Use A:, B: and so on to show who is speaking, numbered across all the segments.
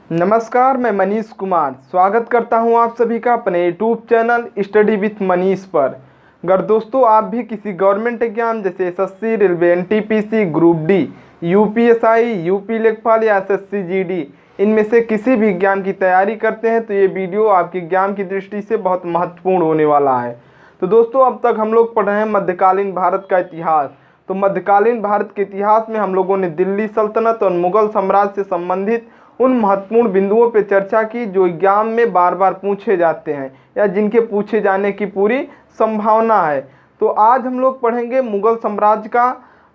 A: नमस्कार, मैं मनीष कुमार स्वागत करता हूं आप सभी का अपने YouTube channel study with Manish पर। अगर दोस्तों आप भी किसी गवर्नमेंट एग्जाम जैसे SSC, railway, NTPC, group D, UPSI, UP लेखपाल या एसएससी जीडी इनमें से किसी भी एग्जाम की तैयारी करते हैं तो ये वीडियो आपके एग्जाम की दृष्टि से बहुत महत्वपूर्ण होने वाला है। तो दोस्तों अब तक हम लोग पढ़ रहे हैं मध्यकालीन भारत का इतिहास। तो मध्यकालीन भारत के इतिहास में हम लोगों ने दिल्ली सल्तनत और मुगल साम्राज्य से संबंधित उन महत्वपूर्ण बिंदुओं पर चर्चा की जो एग्जाम में बार बार पूछे जाते हैं या जिनके पूछे जाने की पूरी संभावना है। तो आज हम लोग पढ़ेंगे मुगल साम्राज्य का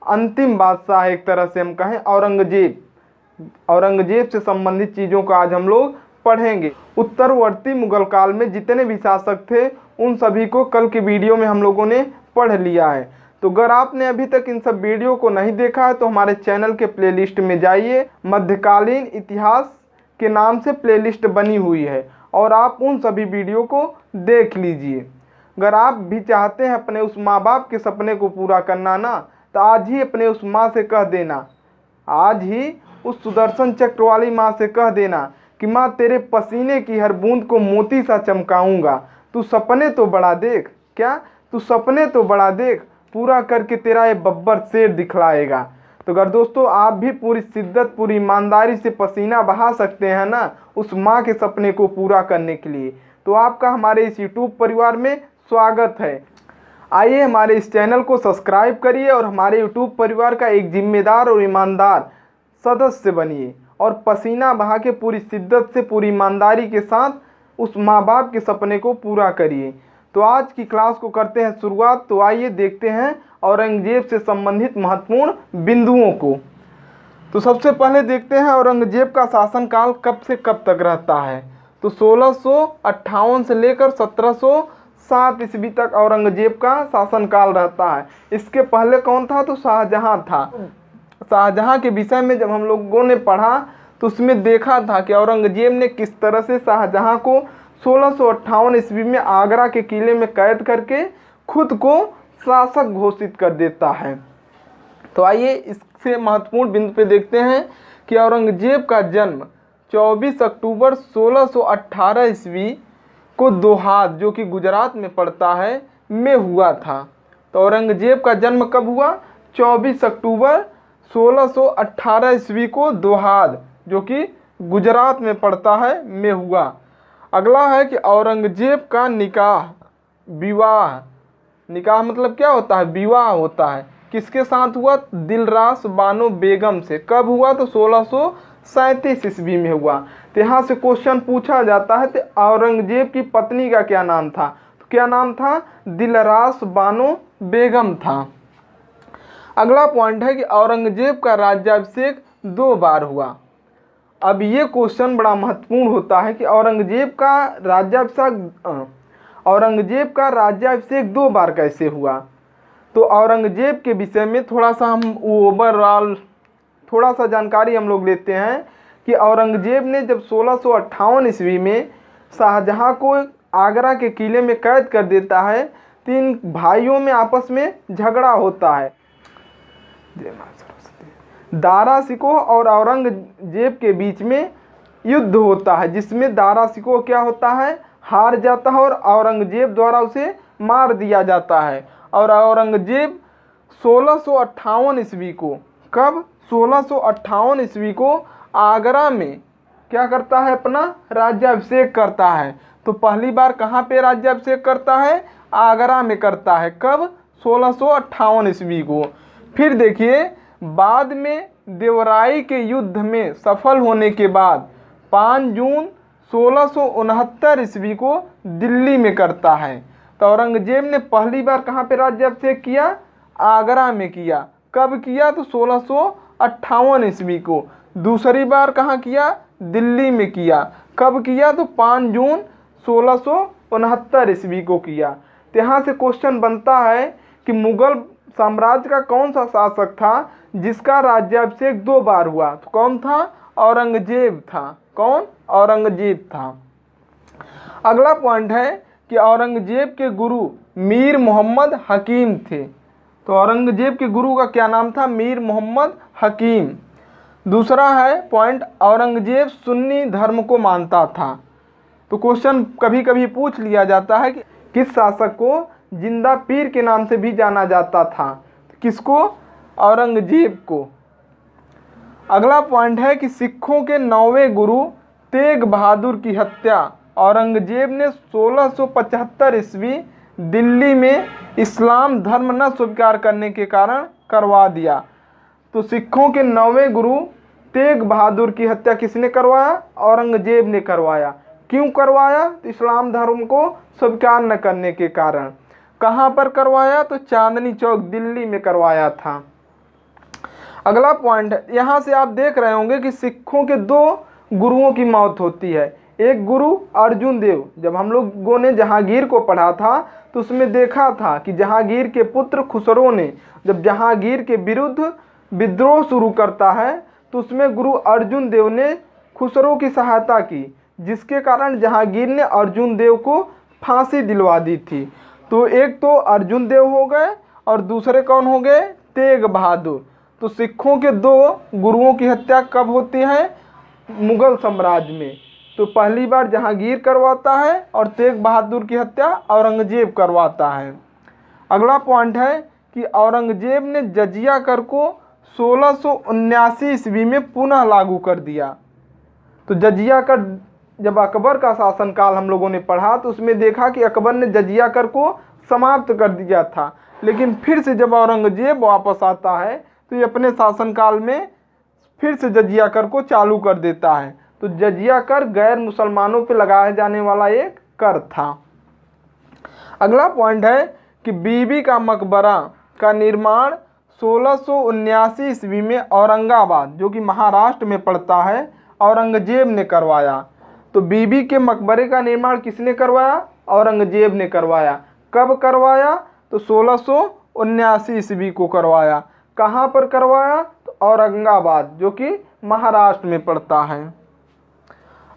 A: अंतिम बादशाह, एक तरह से हम कहें औरंगजेब से संबंधित चीज़ों को आज हम लोग पढ़ेंगे। उत्तरवर्ती मुगल काल में जितने भी शासक थे उन सभी को कल की वीडियो में हम लोगों ने पढ़ लिया है। तो अगर आपने अभी तक इन सब वीडियो को नहीं देखा है तो हमारे चैनल के प्लेलिस्ट में जाइए, मध्यकालीन इतिहास के नाम से प्लेलिस्ट बनी हुई है और आप उन सभी वीडियो को देख लीजिए। अगर आप भी चाहते हैं अपने उस माँ बाप के सपने को पूरा करना ना, तो आज ही अपने उस माँ से कह देना, आज ही उस सुदर्शन चक्र वाली माँ से कह देना कि माँ तेरे पसीने की हर बूंद को मोती सा चमकाऊंगा, तू सपने तो बड़ा देख, क्या तू सपने तो बड़ा देख, पूरा करके तेरा ये बब्बर शेर दिखलाएगा। तो अगर दोस्तों आप भी पूरी शिद्दत, पूरी ईमानदारी से पसीना बहा सकते हैं ना उस माँ के सपने को पूरा करने के लिए, तो आपका हमारे इस यूट्यूब परिवार में स्वागत है। आइए हमारे इस चैनल को सब्सक्राइब करिए और हमारे यूट्यूब परिवार का एक जिम्मेदार और ईमानदार सदस्य बनिए और पसीना बहा के पूरी शिद्दत से, पूरी ईमानदारी के साथ उस माँ बाप के सपने को पूरा करिए। तो आज की क्लास को करते हैं शुरुआत। तो आइए देखते हैं औरंगजेब से संबंधित महत्वपूर्ण बिंदुओं को। तो सबसे पहले देखते हैं औरंगजेब का शासनकाल कब से कब तक रहता है। तो 1658 से लेकर 1707 ईस्वी तक औरंगजेब का शासनकाल रहता है। इसके पहले कौन था? तो शाहजहां था। शाहजहां के विषय में जब हम लोगों ने पढ़ा तो उसमें देखा था कि औरंगजेब ने किस तरह से शाहजहां को 1658 ईस्वी में आगरा के किले में कैद करके खुद को शासक घोषित कर देता है। तो आइए इससे महत्वपूर्ण बिंदु पे देखते हैं कि औरंगजेब का जन्म 24 अक्टूबर 1618 ईस्वी को दोहाद, जो कि गुजरात में पड़ता है, में हुआ था। तो औरंगजेब का जन्म कब हुआ? 24 अक्टूबर 1618 ईस्वी को दोहाद, जो कि गुजरात में पड़ता है, में हुआ। अगला है कि औरंगजेब का विवाह मतलब क्या होता है? विवाह होता है। किसके साथ हुआ? दिलरास बानो बेगम से। कब हुआ? तो 1637 ईस्वी में हुआ। तो यहाँ से क्वेश्चन पूछा जाता है, तो औरंगजेब की पत्नी का क्या नाम था? तो क्या नाम था? दिलरास बानो बेगम था। अगला पॉइंट है कि औरंगजेब का राज्याभिषेक 2 बार हुआ। अब ये क्वेश्चन बड़ा महत्वपूर्ण होता है कि औरंगजेब का राज्याभिषेक 2 बार कैसे हुआ। तो औरंगजेब के विषय में थोड़ा सा हम ओवरऑल थोड़ा सा जानकारी हम लोग लेते हैं कि औरंगजेब ने जब 1658 ईस्वी में शाहजहां को आगरा के किले में कैद कर देता है तो इन भाइयों में आपस में झगड़ा होता है। दारा शिकोह और औरंगजेब के बीच में युद्ध होता है, जिसमें दारा शिकोह क्या होता है? हार जाता है और औरंगजेब द्वारा उसे मार दिया जाता है। और औरंगजेब 1658 ईस्वी को, कब? 1658 ईस्वी को आगरा में क्या करता है? अपना राज्याभिषेक करता है। तो पहली बार कहाँ पे राज्याभिषेक करता है? आगरा में करता है। कब? 1658 ईस्वी को। फिर देखिए बाद में देवराई के युद्ध में सफल होने के बाद 5 जून 1669 ईस्वी को दिल्ली में करता है। तो औरंगजेब ने पहली बार कहाँ पे राज्याभिषेक किया? आगरा में किया। कब किया? तो 1658 ईस्वी को। दूसरी बार कहाँ किया? दिल्ली में किया। कब किया? तो 5 जून 1669 ईस्वी को किया। तो यहाँ से क्वेश्चन बनता है कि मुगल साम्राज्य का कौन सा शासक था जिसका राज्याभिषेक 2 बार हुआ? तो कौन था? औरंगजेब था। कौन? औरंगजेब था। अगला पॉइंट है कि औरंगजेब के गुरु मीर मोहम्मद हकीम थे। तो औरंगजेब के गुरु का क्या नाम था? मीर मोहम्मद हकीम। दूसरा है पॉइंट, औरंगजेब सुन्नी धर्म को मानता था। तो क्वेश्चन कभी कभी पूछ लिया जाता है कि किस शासक को जिंदा पीर के नाम से भी जाना जाता था? किसको? औरंगजेब को। अगला पॉइंट है कि सिखों के 9वें गुरु तेग बहादुर की हत्या औरंगजेब ने 1675 ईस्वी दिल्ली में इस्लाम धर्म न स्वीकार करने के कारण करवा दिया। तो सिखों के 9वें गुरु तेग बहादुर की हत्या किसने करवाया? औरंगजेब ने करवाया। क्यों करवाया? तो इस्लाम धर्म को स्वीकार न करने के कारण। कहाँ पर करवाया? तो चांदनी चौक दिल्ली में करवाया था। अगला पॉइंट है, यहाँ से आप देख रहे होंगे कि सिखों के 2 गुरुओं की मौत होती है। एक गुरु अर्जुन देव, जब हम लोगों ने जहांगीर को पढ़ा था तो उसमें देखा था कि जहांगीर के पुत्र खुसरो ने जब जहांगीर के विरुद्ध विद्रोह शुरू करता है तो उसमें गुरु अर्जुन देव ने खुसरो की सहायता की, जिसके कारण जहांगीर ने अर्जुन देव को फांसी दिलवा दी थी। तो एक तो अर्जुन देव हो गए और दूसरे कौन हो गए? तेग बहादुर। तो सिखों के 2 गुरुओं की हत्या कब होती है? मुगल साम्राज्य में। तो पहली बार जहांगीर करवाता है और तेग बहादुर की हत्या औरंगजेब करवाता है। अगला पॉइंट है कि औरंगजेब ने जजिया कर को 1679 ईस्वी में पुनः लागू कर दिया। तो जजिया कर जब अकबर का शासनकाल हम लोगों ने पढ़ा तो उसमें देखा कि अकबर ने जजिया कर को समाप्त कर दिया था, लेकिन फिर से जब औरंगजेब वापस आता है तो ये अपने शासनकाल में फिर से जजिया कर को चालू कर देता है। तो जजिया कर गैर मुसलमानों पर लगाया जाने वाला एक कर था। अगला पॉइंट है कि बीबी का मकबरा का निर्माण 1679 ईस्वी में औरंगाबाद, जो कि महाराष्ट्र में पड़ता है, औरंगजेब ने करवाया। तो बीबी के मकबरे का निर्माण किसने करवाया? औरंगजेब ने करवाया। कब करवाया? तो 1679 ईस्वी को करवाया। कहाँ पर करवाया? तो औरंगाबाद, जो कि महाराष्ट्र में पड़ता है।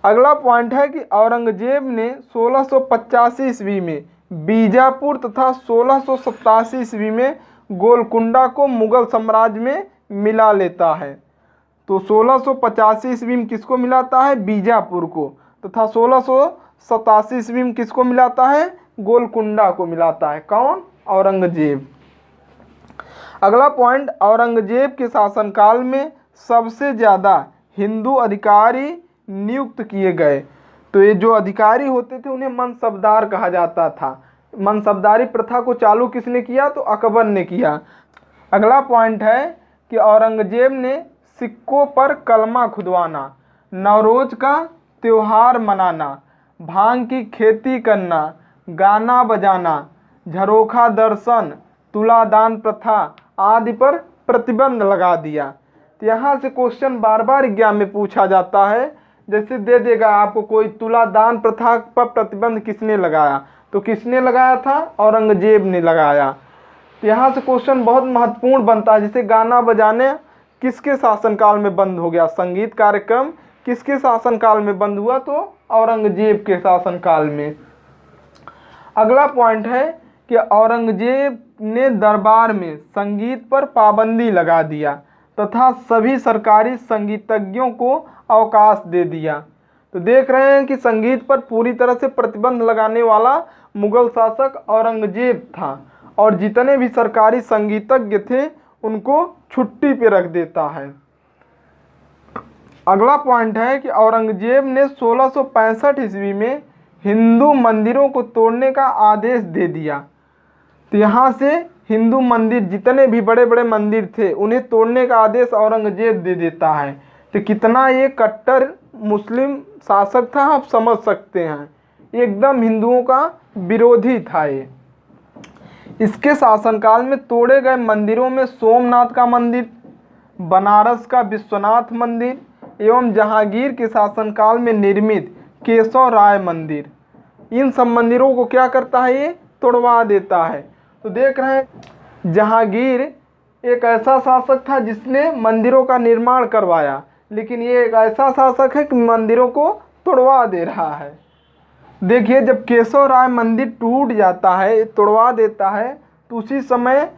A: अगला पॉइंट है कि औरंगजेब ने 1685 ईस्वी में बीजापुर तथा 1687 ईस्वी में गोलकुंडा को मुगल साम्राज्य में मिला लेता है। तो 1685 ईस्वी में किसको मिलाता है? बीजापुर को। तथा 1687 ईस्वी में किसको मिलाता है? गोलकुंडा को मिलाता है। कौन? औरंगजेब। अगला पॉइंट, औरंगजेब के शासनकाल में सबसे ज़्यादा हिंदू अधिकारी नियुक्त किए गए। तो ये जो अधिकारी होते थे उन्हें मनसबदार कहा जाता था। मनसबदारी प्रथा को चालू किसने किया? तो अकबर ने किया। अगला पॉइंट है कि औरंगजेब ने सिक्कों पर कलमा खुदवाना, नवरोज का त्यौहार मनाना, भांग की खेती करना, गाना बजाना, झरोखा दर्शन, तुलादान प्रथा आदि पर प्रतिबंध लगा दिया। तो यहाँ से क्वेश्चन बार बार एग्जाम में पूछा जाता है, जैसे दे देगा आपको कोई, तुलादान प्रथा पर प्रतिबंध किसने लगाया? तो किसने लगाया था? औरंगजेब ने लगाया। तो यहाँ से क्वेश्चन बहुत महत्वपूर्ण बनता है, जैसे गाना बजाने किसके शासनकाल में बंद हो गया? संगीत कार्यक्रम किसके शासनकाल में बंद हुआ? तो औरंगजेब के शासनकाल में। अगला पॉइंट है कि औरंगजेब ने दरबार में संगीत पर पाबंदी लगा दिया तथा सभी सरकारी संगीतज्ञों को अवकाश दे दिया। तो देख रहे हैं कि संगीत पर पूरी तरह से प्रतिबंध लगाने वाला मुगल शासक औरंगजेब था और जितने भी सरकारी संगीतज्ञ थे उनको छुट्टी पे रख देता है। अगला पॉइंट है कि औरंगजेब ने 1665 ईस्वी में हिंदू मंदिरों को तोड़ने का आदेश दे दिया। तो यहाँ से हिंदू मंदिर, जितने भी बड़े बड़े मंदिर थे, उन्हें तोड़ने का आदेश औरंगजेब दे देता है। तो कितना ये कट्टर मुस्लिम शासक था, आप समझ सकते हैं। एकदम हिंदुओं का विरोधी था ये। इसके शासनकाल में तोड़े गए मंदिरों में सोमनाथ का मंदिर, बनारस का विश्वनाथ मंदिर एवं जहांगीर के शासनकाल में निर्मित केशव राय मंदिर, इन सब मंदिरों को क्या करता है? ये तोड़वा देता है। तो देख रहे हैं जहांगीर एक ऐसा शासक था जिसने मंदिरों का निर्माण करवाया, लेकिन ये एक ऐसा शासक है कि मंदिरों को तोड़वा दे रहा है। देखिए, जब केशव राय मंदिर टूट जाता है, तोड़वा देता है, तो उसी समय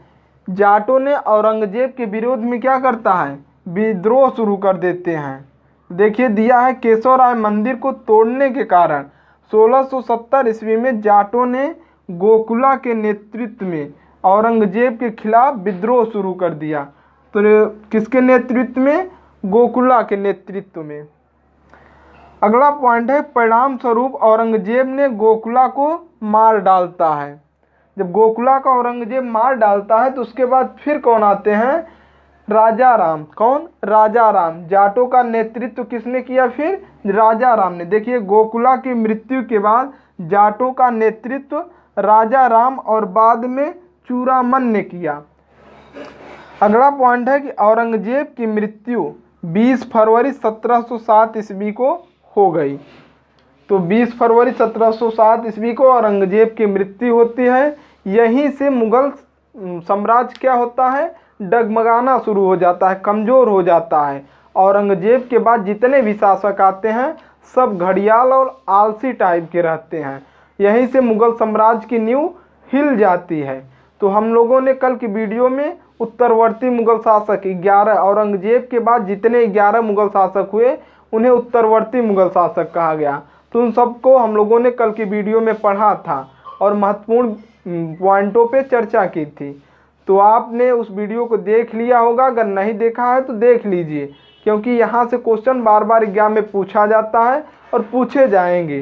A: जाटों ने औरंगजेब के विरोध में क्या करता है? विद्रोह शुरू कर देते हैं। देखिए दिया है, केशवराय मंदिर को तोड़ने के कारण 1670 ईस्वी में जाटों ने गोकुला के नेतृत्व में औरंगजेब के खिलाफ विद्रोह शुरू कर दिया। तो किसके नेतृत्व में? गोकुला के नेतृत्व में। अगला पॉइंट है, परिणाम स्वरूप औरंगजेब ने गोकुला को मार डालता है। जब गोकुला का औरंगजेब मार डालता है तो उसके बाद फिर कौन आते हैं? राजा राम। कौन? राजा राम। जाटों का नेतृत्व किसने किया? फिर राजा राम ने। देखिए गोकुला की मृत्यु के बाद जाटों का नेतृत्व राजा राम और बाद में चूड़ामन ने किया। अगला पॉइंट है कि औरंगजेब की मृत्यु 20 फरवरी 1707 ईस्वी को हो गई। तो 20 फरवरी 1707 ईस्वी को औरंगजेब की मृत्यु होती है। यहीं से मुगल साम्राज्य क्या होता है? डगमगाना शुरू हो जाता है, कमज़ोर हो जाता है। औरंगजेब के बाद जितने भी शासक आते हैं सब घड़ियाल और आलसी टाइप के रहते हैं। यहीं से मुगल साम्राज्य की नींव हिल जाती है। तो हम लोगों ने कल की वीडियो में उत्तरवर्ती मुगल शासक 11, औरंगजेब के बाद जितने 11 मुगल शासक हुए उन्हें उत्तरवर्ती मुगल शासक कहा गया। तो उन सबको हम लोगों ने कल की वीडियो में पढ़ा था और महत्वपूर्ण पॉइंटों पे चर्चा की थी। तो आपने उस वीडियो को देख लिया होगा, अगर नहीं देखा है तो देख लीजिए, क्योंकि यहाँ से क्वेश्चन बार बार एग्जाम में पूछा जाता है और पूछे जाएंगे।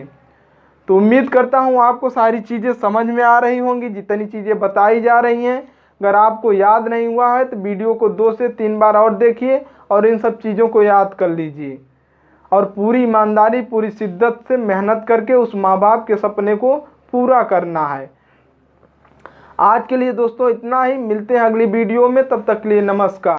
A: तो उम्मीद करता हूँ आपको सारी चीज़ें समझ में आ रही होंगी, जितनी चीज़ें बताई जा रही हैं। अगर आपको याद नहीं हुआ है तो वीडियो को 2 से 3 बार और देखिए और इन सब चीज़ों को याद कर लीजिए और पूरी ईमानदारी, पूरी शिद्दत से मेहनत करके उस माँ बाप के सपने को पूरा करना है। आज के लिए दोस्तों इतना ही, मिलते हैं अगली वीडियो में, तब तक के लिए नमस्कार।